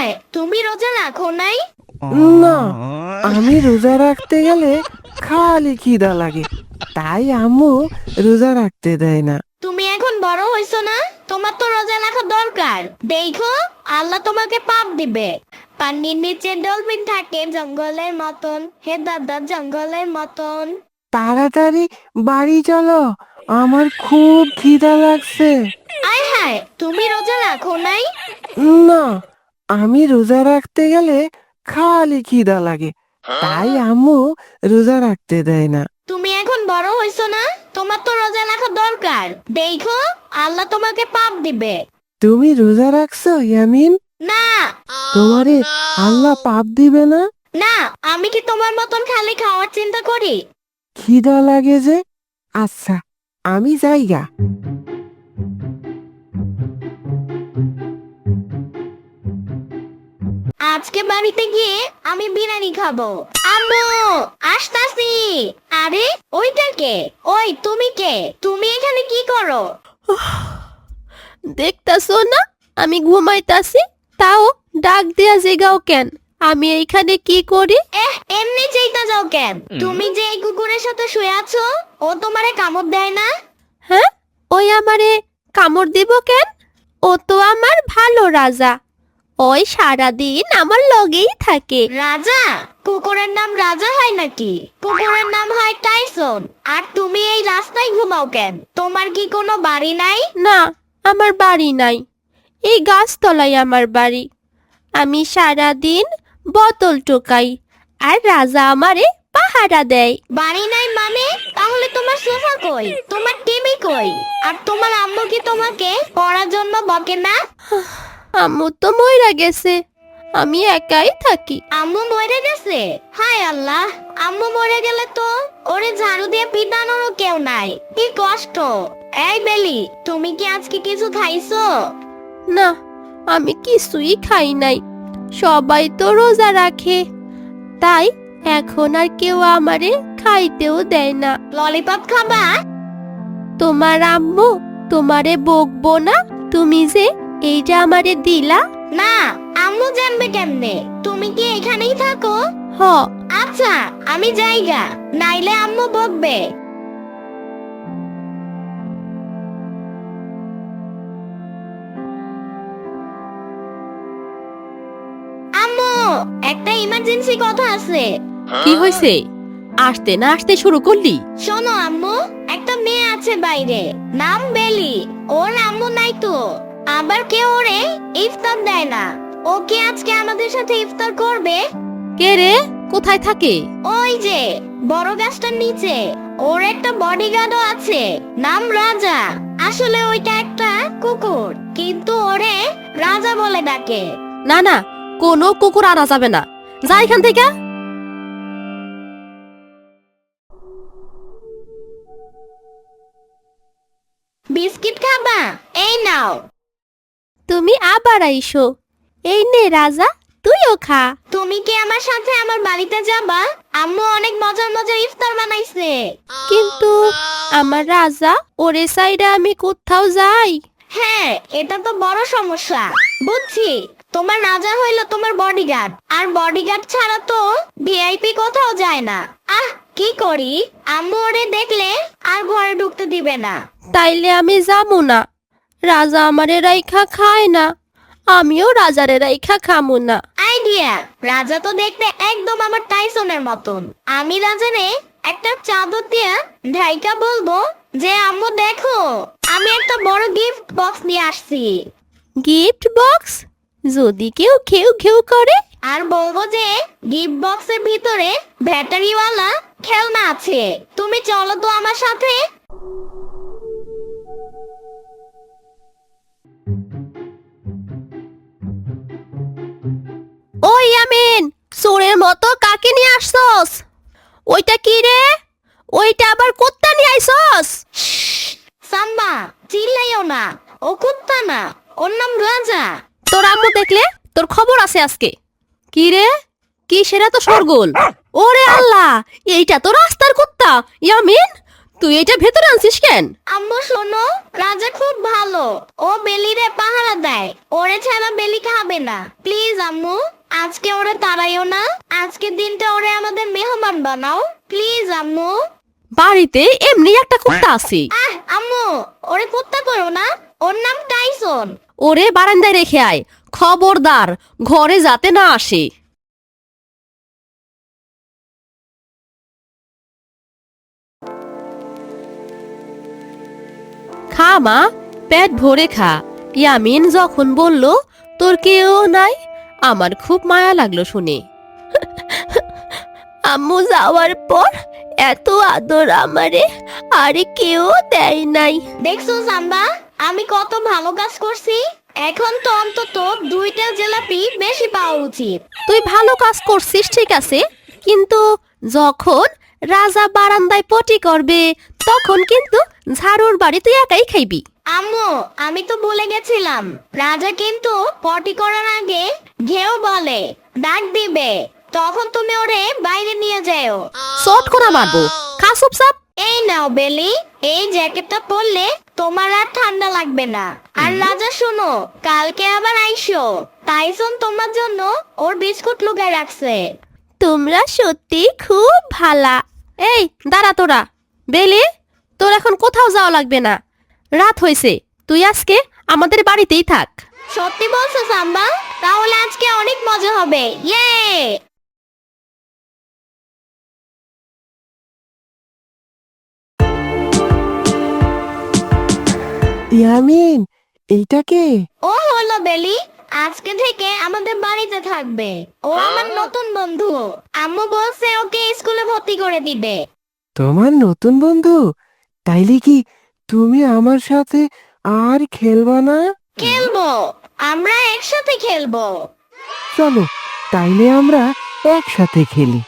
হায়, তুমি রোজা রাখো নাই? না, আমি রোজা রাখতে গেলে খালি খিদা লাগে, তাই আম্মু রোজা রাখতে দেয় না। তুমি এখন বড় হইছো না, তোমার তো রোজা রাখা দরকার। দেখো, আল্লাহ তোমাকে পাপ দিবে। পানির নিচে ডলফিন থাকে জঙ্গলের মতন, হে দাদা জঙ্গলের মতন। তাড়াতাড়ি বাড়ি চলো, আমার খুব খিদা লাগছে। আয় হায়, তুমি রোজা রাখো নাই? না, আমি রোজা রাখতে গেলে খালি খিদা লাগে, তাই আম্মু রোজা রাখতে দেয় না। তুমি এখন বড় হইছো না, তোমার তো রোজা রাখা দরকার। দেখো, আল্লাহ তোমাকে পাপ দিবে। তুমি রোজা রাখছো ইয়ামিন? না তোমারে আল্লাহ পাপ দিবে না? না, আমি কি তোমার মতন খালি খাওয়ার চিন্তা করি? খিদা লাগে যে। আচ্ছা, আমি যাইগা। আজকে বাড়িতে গিয়ে আমি বিরিয়ানি খাবো। আম্মু, আসতাছি। আরে, ওইটা কে? ওই তুমি কে? তুমি এখানে কি করো? দেখতাছো না আমি ঘুমাইতাছি, তাও ডাক দিয়া জেগাও কেন? আমি এইখানে কি করি? এমনি চাইতা যাও কেন? তুমি যে এই কুকুরের সাথে শুয়ে আছো, ও তোমারে কামড় দেয় না? হ্যাঁ, ওই আমারে কামড় দিব কেন? ও তো আমার ভালো রাজা, ওই সারাদিন আমার লগেই থাকে। রাজা? কুকুরের নাম রাজা হয় নাকি? কুকুরের নাম হয় টাইসন। আর তুমি এই রাস্তায় ঘুমাও কেন? তোমার কি কোনো বাড়ি নাই? না, আমার বাড়ি নাই, এই গাছতলায় আমার বাড়ি। আমি সারাদিন বোতল টোকাই, আর রাজা আমারে পাহারা দেয়। বাড়ি নাই মানে? তাহলে তোমার সোফা কই? তোমার টিভি কই? আর তোমার আম্মু কি তোমাকে পড়ার জন্য বকে না? আম্মু তো মইরা গেছে, আমি একাই থাকি। আম্মু মরে গেছে? হায় আল্লাহ, আম্মু মরে গেলে তো ওরে ঝাড়ু দিয়ে পিটানোরও কেউ নাই। কি কষ্ট। এই বেলি, তুমি কি আজকে কিছু খাইছো? না, আমি কিছুই খাই নাই। সবাই তো রোজা রাখে, তাই এখন আর কেউ আমারে খাইতেও দেয় না। ললিপপ খাবা? তোমার আম্মু তোমারে বকবো না? তুমি যে এইটা আমারে দিলা। না, আম্মু জানবে কেমনে? তুমি কি এখানেই থাকো? হ, আচ্ছা, আমি যাইগা, নাইলে আম্মু বকবে। আম্মু, একটা ইমার্জেন্সি কথা আছে। কি হয়েছে? আসতে না আসতে শুরু করলি? শোনো আম্মু, একটা মেয়ে আছে বাইরে, নাম বেলি। ওর আম্মু নাই তো, আবার কেউ ওরে ইফতার দেয় না। ও কি আজকে আমাদের সাথে ইফতার করবে? কে রে? কোথায় থাকে? ওই যে বড় গাছটার নিচে। ওর একটা বডিগার্ডও আছে, নাম রাজা। আসলে ওইটা একটা কুকুর, কিন্তু ওরে রাজা বলে ডাকে। না না, কোনো কুকুর আনা যাবে না, যা এখান থেকে। বিস্কিট খাবা? এই নাও। তুমি আবার আইসো। এই নে রাজা, তুইও খা। তুমি কি আমার সাথে আমার বাড়িতে যাবা? আম্মু অনেক মজার মজার ইফতার বানাইছে। কিন্তু আমার রাজা, ওরে সাইডে আমি কোথাও যাই? হ্যাঁ, এটা তো বড় সমস্যা। বুঝছি, তোমার রাজা হইলো তোমার বডিগার্ড, আর বডিগার্ড ছাড়া তো ভিআইপি কোথাও যায় না। কি করি? আম্মু ওরে দেখলে আর ঘরে ঢুকতে দিবে না। তাইলে আমি যাবো না। রাজা আমারে রাইখা খায় না, আমিও রাজারে রাইখা খামু না। আইডিয়া! রাজা তো দেখতে একদম আমার টাইসনের মতন। আমি রাজারে একটা চাদর দিয়ে ঢাইকা বলবো যে আম্মু দেখো, আমি একটা বড় গিফট বক্স নিয়ে আসছি। Gift box? যদি কেউ ঘেউ ঘেউ করে? আর বলবো যে গিফট বক্সের ভিতরে ব্যাটারিওয়ালা খেলনা আছে। তুমি চলো তো আমার সাথে। ওই আমিন, চোরের মতো কাকে নিয়ে আসছস? ওইটা কি রে? ওইটা আবার কুত্তা নিয়ে আইছস? সাম্বা, চিল্লাইও না। ও কুত্তা না, ওর নাম রাজা। তোর আম্মু দেখলে তোর খবর আছে আজকে। কি রে? কি সেটা তো শোরগোল। ওরে আল্লাহ, এইটা তো রাস্তার কুত্তা। ইয়ামিন, তুই এটা ভেতরে আনছিস কেন? আম্মু শোনো, রাজা খুব ভালো। ও বেলিরে পাহারা দেয়, ওরে ছাড়া বেলি খাবে না। প্লিজ আম্মু, আজকে ওরে তাড়াইও না। আজকের দিনটা ওরে আমাদের মেহমান বানাও, প্লিজ আম্মু। বাড়িতে এমনি একটা কুত্তা আছে, আম্মু, ওরে কুত্তা করো না, ওর নাম টাইসন। ওরে বারান্দায় রেখে আয়, খবরদার ঘরে যাতে না আসে। খা মা, পেট ভরে খা। ইয়ামিন যখন বলল তোর কেউ নাই, আমার খুব মায়া লাগলো শুনে। আম্মু যাওয়ার পর এত আদর আমারে আরে কেউ দেয় নাই। দেখছো সাম্বা, আমি কত ভালো কাজ করছি। এখন তো অন্তত 2টা জিলাপি বেশি পাওয়া উচিত। তুই ভালো কাজ করছিস ঠিক আছে, কিন্তু যখন রাজা বারান্দায় পটি করবে তখন কিন্তু ঝাড়ুর বাড়ি তুই একাই খাইবি। আম্মু, আমি তো ভুলে গেছিলাম, রাজা কিন্তু পটি করার আগে ঘেউ বলে, ডাক দিবে, তখন তুমি ওরে বাইরে নিয়ে যাও। শর্ট করে মারবো, খা চুপচাপ। এই নাও বেলি, এই জ্যাকেটটা পরলে তোমার আর ঠান্ডা লাগবে না। আর রাজা শোনো, কালকে আবার আইসো। টাইসন তোমার জন্য ওর বিস্কুট লুকায় রাখছে। তোমরা সত্যি খুব ভালা। এই দাঁড়া তোরা, বেলি তোর এখন কোথাও যাওয়া লাগবে না, রাত হয়েছে, তুই আজকে আমাদের বাড়িতেই থাক। সত্যি বলছো সাম্বা? তাহলে আজকে অনেক মজা হবে, ইয়ে। ইয়ামিন, এইটা কে? ও হলো বেলি, আজকে থেকে আমাদের বাড়িতে থাকবে। ও আমার নতুন বন্ধু। আম্মু বলছে ওকে স্কুলে ভর্তি করে দিবে। তোমার নতুন বন্ধু? তাইলে কি তুমি আমার সাথে আর খেলবা না? খেলবো, আমরা একসাথে খেলবো। চলো, তাইলে আমরা একসাথে খেলি।